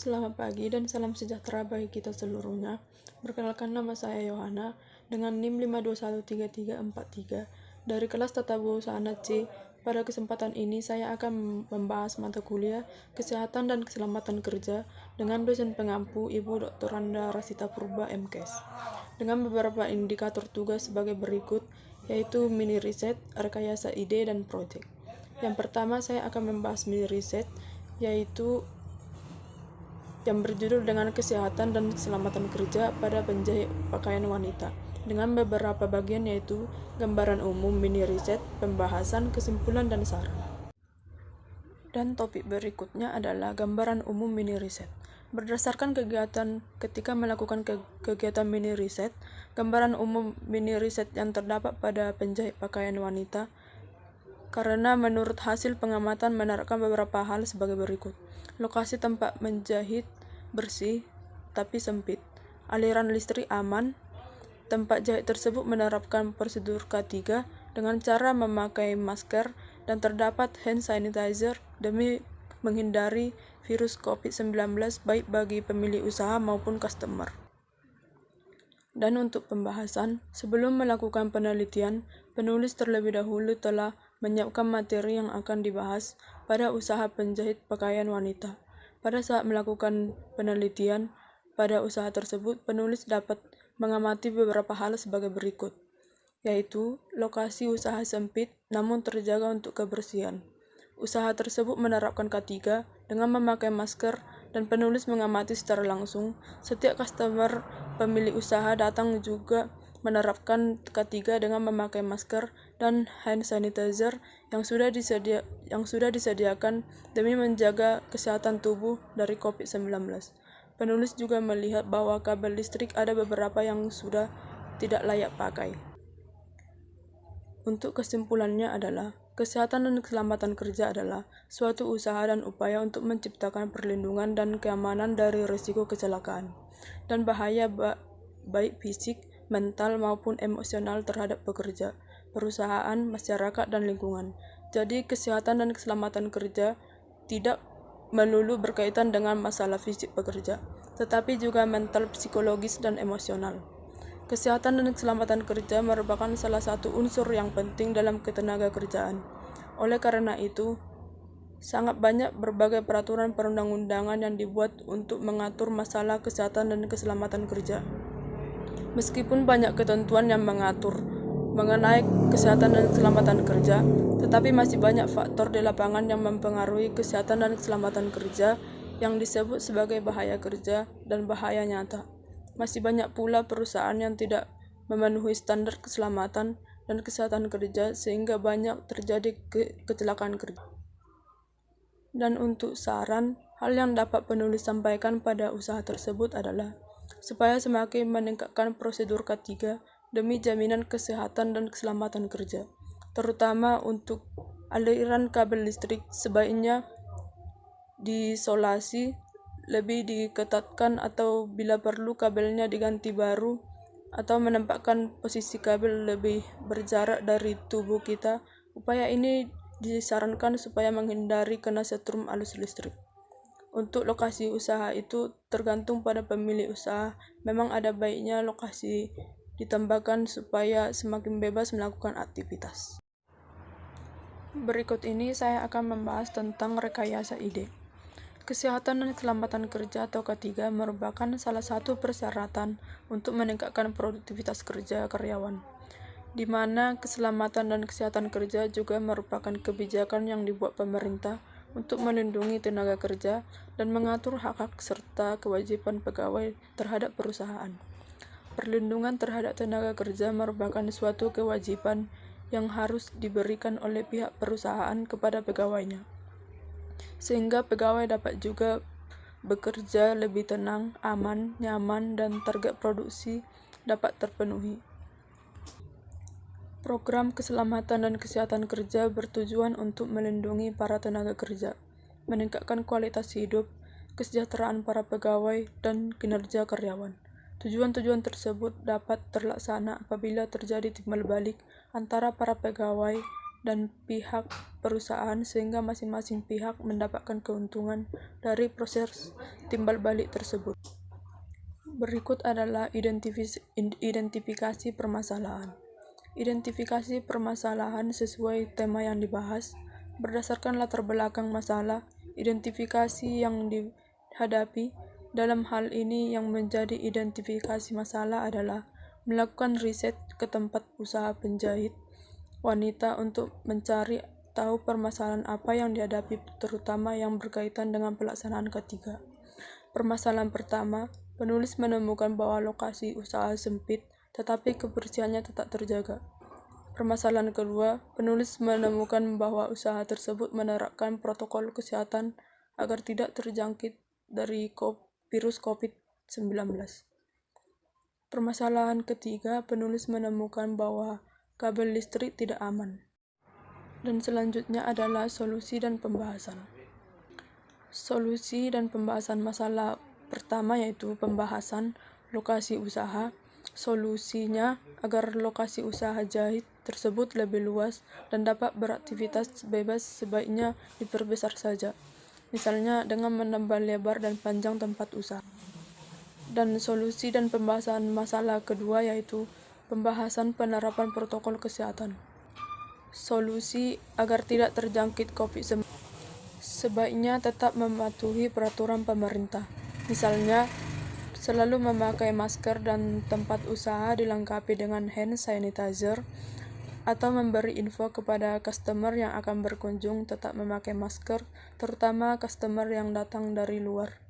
Selamat pagi dan salam sejahtera bagi kita seluruhnya. Perkenalkan, nama saya Yohana dengan NIM 5213343 dari kelas Tata Busana C. Pada kesempatan ini saya akan membahas mata kuliah Kesehatan dan Keselamatan Kerja dengan dosen pengampu Ibu Dr. Randa Rasita Purba MKes dengan beberapa indikator tugas sebagai berikut, yaitu mini riset, rekayasa ide, dan proyek. Yang pertama, saya akan membahas mini riset, yaitu yang berjudul dengan Kesehatan dan Keselamatan Kerja pada Penjahit Pakaian Wanita, dengan beberapa bagian, yaitu gambaran umum, mini riset, pembahasan, kesimpulan, dan saran. Dan topik berikutnya adalah gambaran umum mini riset. Berdasarkan kegiatan ketika melakukan kegiatan mini riset, gambaran umum mini riset yang terdapat pada penjahit pakaian wanita, karena menurut hasil pengamatan menerapkan beberapa hal sebagai berikut. Lokasi tempat menjahit bersih tapi sempit. Aliran listrik aman. Tempat jahit tersebut menerapkan prosedur K3 dengan cara memakai masker dan terdapat hand sanitizer demi menghindari virus COVID-19 baik bagi pemilik usaha maupun customer. Dan untuk pembahasan, sebelum melakukan penelitian, penulis terlebih dahulu telah menyiapkan materi yang akan dibahas pada usaha penjahit pakaian wanita. Pada saat melakukan penelitian pada usaha tersebut, penulis dapat mengamati beberapa hal sebagai berikut, yaitu lokasi usaha sempit namun terjaga untuk kebersihan. Usaha tersebut menerapkan K3 dengan memakai masker, dan penulis mengamati secara langsung setiap customer pemilik usaha datang juga menerapkan K3 dengan memakai masker dan hand sanitizer yang sudah disediakan demi menjaga kesehatan tubuh dari COVID-19. Penulis juga melihat bahwa kabel listrik ada beberapa yang sudah tidak layak pakai. Untuk kesimpulannya adalah, kesehatan dan keselamatan kerja adalah suatu usaha dan upaya untuk menciptakan perlindungan dan keamanan dari risiko kecelakaan dan bahaya baik fisik, mental, maupun emosional terhadap pekerja, perusahaan, masyarakat, dan lingkungan. Jadi, kesehatan dan keselamatan kerja tidak melulu berkaitan dengan masalah fisik pekerja, tetapi juga mental, psikologis, dan emosional. Kesehatan dan keselamatan kerja merupakan salah satu unsur yang penting dalam ketenaga kerjaan. Oleh karena itu, sangat banyak berbagai peraturan perundang-undangan yang dibuat untuk mengatur masalah kesehatan dan keselamatan kerja. Meskipun banyak ketentuan yang mengatur mengenai kesehatan dan keselamatan kerja, tetapi masih banyak faktor di lapangan yang mempengaruhi kesehatan dan keselamatan kerja yang disebut sebagai bahaya kerja dan bahaya nyata. Masih banyak pula perusahaan yang tidak memenuhi standar keselamatan dan kesehatan kerja sehingga banyak terjadi kecelakaan kerja. Dan untuk saran, hal yang dapat penulis sampaikan pada usaha tersebut adalah supaya semakin meningkatkan prosedur K3 demi jaminan kesehatan dan keselamatan kerja, terutama untuk aliran kabel listrik sebaiknya diisolasi, lebih diketatkan, atau bila perlu kabelnya diganti baru, atau menempatkan posisi kabel lebih berjarak dari tubuh kita. Upaya ini disarankan supaya menghindari kena setrum arus listrik. Untuk lokasi usaha itu tergantung pada pemilik usaha. Memang ada baiknya lokasi ditambahkan supaya semakin bebas melakukan aktivitas. Berikut ini saya akan membahas tentang rekayasa ide. Kesehatan dan keselamatan kerja atau K3 merupakan salah satu persyaratan untuk meningkatkan produktivitas kerja karyawan, di mana keselamatan dan kesehatan kerja juga merupakan kebijakan yang dibuat pemerintah untuk melindungi tenaga kerja dan mengatur hak-hak serta kewajiban pegawai terhadap perusahaan. Perlindungan terhadap tenaga kerja merupakan suatu kewajiban yang harus diberikan oleh pihak perusahaan kepada pegawainya, sehingga pegawai dapat juga bekerja lebih tenang, aman, nyaman, dan target produksi dapat terpenuhi. Program keselamatan dan kesehatan kerja bertujuan untuk melindungi para tenaga kerja, meningkatkan kualitas hidup, kesejahteraan para pegawai, dan kinerja karyawan. Tujuan-tujuan tersebut dapat terlaksana apabila terjadi timbal balik antara para pegawai dan pihak perusahaan sehingga masing-masing pihak mendapatkan keuntungan dari proses timbal balik tersebut. Berikut adalah identifikasi permasalahan. Identifikasi permasalahan sesuai tema yang dibahas. Berdasarkan latar belakang masalah, identifikasi yang dihadapi. Dalam hal ini yang menjadi identifikasi masalah adalah melakukan riset ke tempat usaha penjahit wanita untuk mencari tahu permasalahan apa yang dihadapi, terutama yang berkaitan dengan pelaksanaan ketiga. Permasalahan pertama, penulis menemukan bahwa lokasi usaha sempit, tetapi kebersihannya tetap terjaga. Permasalahan kedua, penulis menemukan bahwa usaha tersebut menerapkan protokol kesehatan agar tidak terjangkit dari virus COVID-19. Permasalahan ketiga, penulis menemukan bahwa kabel listrik tidak aman. Dan selanjutnya adalah solusi dan pembahasan. Solusi dan pembahasan masalah pertama yaitu pembahasan lokasi usaha. Solusinya agar lokasi usaha jahit tersebut lebih luas dan dapat beraktivitas bebas sebaiknya diperbesar saja. Misalnya dengan menambah lebar dan panjang tempat usaha. Dan solusi dan pembahasan masalah kedua yaitu pembahasan penerapan protokol kesehatan. Solusi agar tidak terjangkit COVID-19 sebaiknya tetap mematuhi peraturan pemerintah. Misalnya, selalu memakai masker dan tempat usaha dilengkapi dengan hand sanitizer, atau memberi info kepada customer yang akan berkunjung tetap memakai masker, terutama customer yang datang dari luar.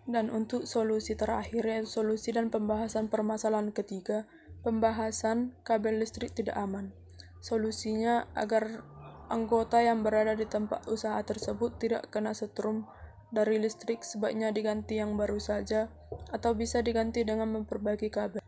Dan untuk solusi terakhir, solusi dan pembahasan permasalahan ketiga, pembahasan kabel listrik tidak aman. Solusinya agar anggota yang berada di tempat usaha tersebut tidak kena setrum dari listrik sebaiknya diganti yang baru saja atau bisa diganti dengan memperbaiki kabel.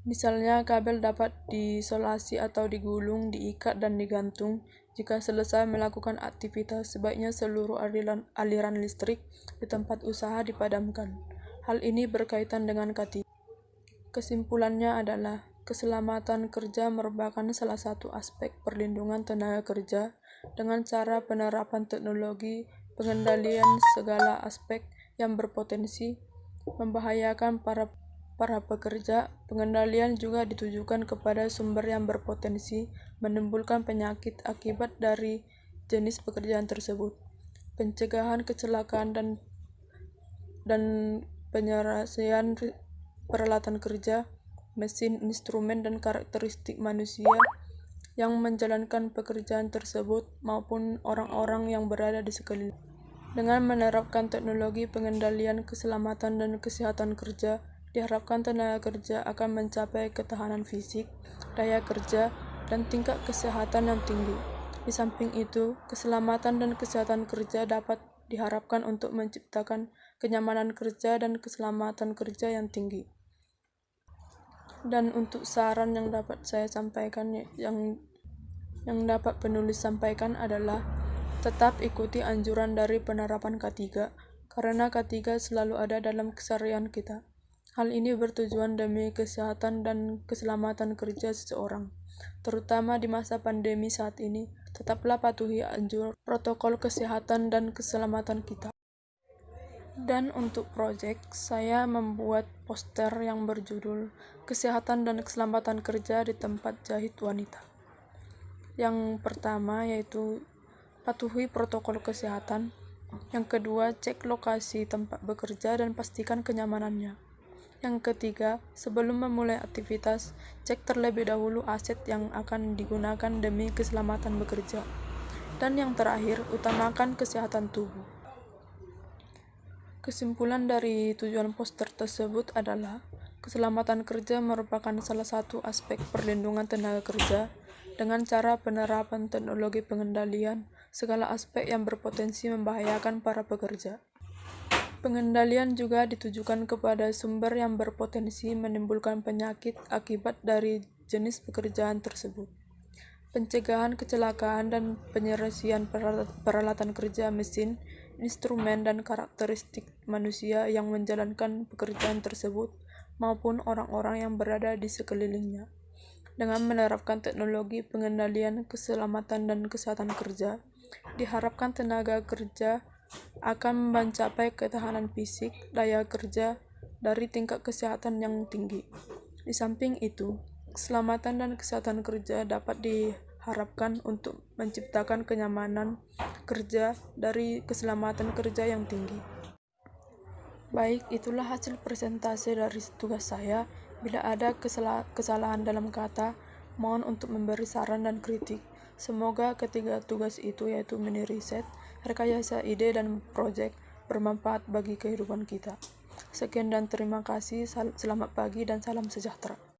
Misalnya kabel dapat diisolasi atau digulung, diikat dan digantung. Jika selesai melakukan aktivitas, sebaiknya seluruh aliran listrik di tempat usaha dipadamkan. Hal ini berkaitan dengan K3. Kesimpulannya adalah, keselamatan kerja merupakan salah satu aspek perlindungan tenaga kerja dengan cara penerapan teknologi, pengendalian segala aspek yang berpotensi membahayakan para pekerja. Pengendalian juga ditujukan kepada sumber yang berpotensi menimbulkan penyakit akibat dari jenis pekerjaan tersebut. Pencegahan kecelakaan dan penyelesaian peralatan kerja, mesin, instrumen, dan karakteristik manusia yang menjalankan pekerjaan tersebut maupun orang-orang yang berada di sekeliling. Dengan menerapkan teknologi pengendalian keselamatan dan kesehatan kerja, diharapkan tenaga kerja akan mencapai ketahanan fisik, daya kerja, dan tingkat kesehatan yang tinggi. Di samping itu, keselamatan dan kesehatan kerja dapat diharapkan untuk menciptakan kenyamanan kerja dan keselamatan kerja yang tinggi. Dan untuk saran yang dapat saya sampaikan, yang dapat penulis sampaikan adalah tetap ikuti anjuran dari penerapan K3, karena K3 selalu ada dalam keseharian kita. Hal ini bertujuan demi kesehatan dan keselamatan kerja seseorang, terutama di masa pandemi saat ini. Tetaplah patuhi anjuran protokol kesehatan dan keselamatan kita. Dan untuk proyek, saya membuat poster yang berjudul Kesehatan dan Keselamatan Kerja di Tempat Jahit Wanita. Yang pertama yaitu patuhi protokol kesehatan. Yang kedua, cek lokasi tempat bekerja dan pastikan kenyamanannya. Yang ketiga, sebelum memulai aktivitas, cek terlebih dahulu aset yang akan digunakan demi keselamatan bekerja. Dan yang terakhir, utamakan kesehatan tubuh. Kesimpulan dari tujuan poster tersebut adalah, keselamatan kerja merupakan salah satu aspek perlindungan tenaga kerja dengan cara penerapan teknologi pengendalian segala aspek yang berpotensi membahayakan para pekerja. Pengendalian juga ditujukan kepada sumber yang berpotensi menimbulkan penyakit akibat dari jenis pekerjaan tersebut. Pencegahan kecelakaan dan penyelesaian peralatan kerja, mesin, instrumen, dan karakteristik manusia yang menjalankan pekerjaan tersebut maupun orang-orang yang berada di sekelilingnya. dengan menerapkan teknologi pengendalian keselamatan dan kesehatan kerja. Diharapkan tenaga kerja akan mencapai ketahanan fisik, daya kerja, dari tingkat kesehatan yang tinggi. Di samping itu, keselamatan dan kesehatan kerja dapat diharapkan untuk menciptakan kenyamanan kerja dari keselamatan kerja yang tinggi. Baik, itulah hasil presentasi dari tugas saya. Bila ada kesalahan dalam kata, mohon untuk memberi saran dan kritik. Semoga ketiga tugas itu, yaitu mini riset, rekayasa ide, dan proyek, bermanfaat bagi kehidupan kita. Sekian dan terima kasih. Selamat pagi dan salam sejahtera.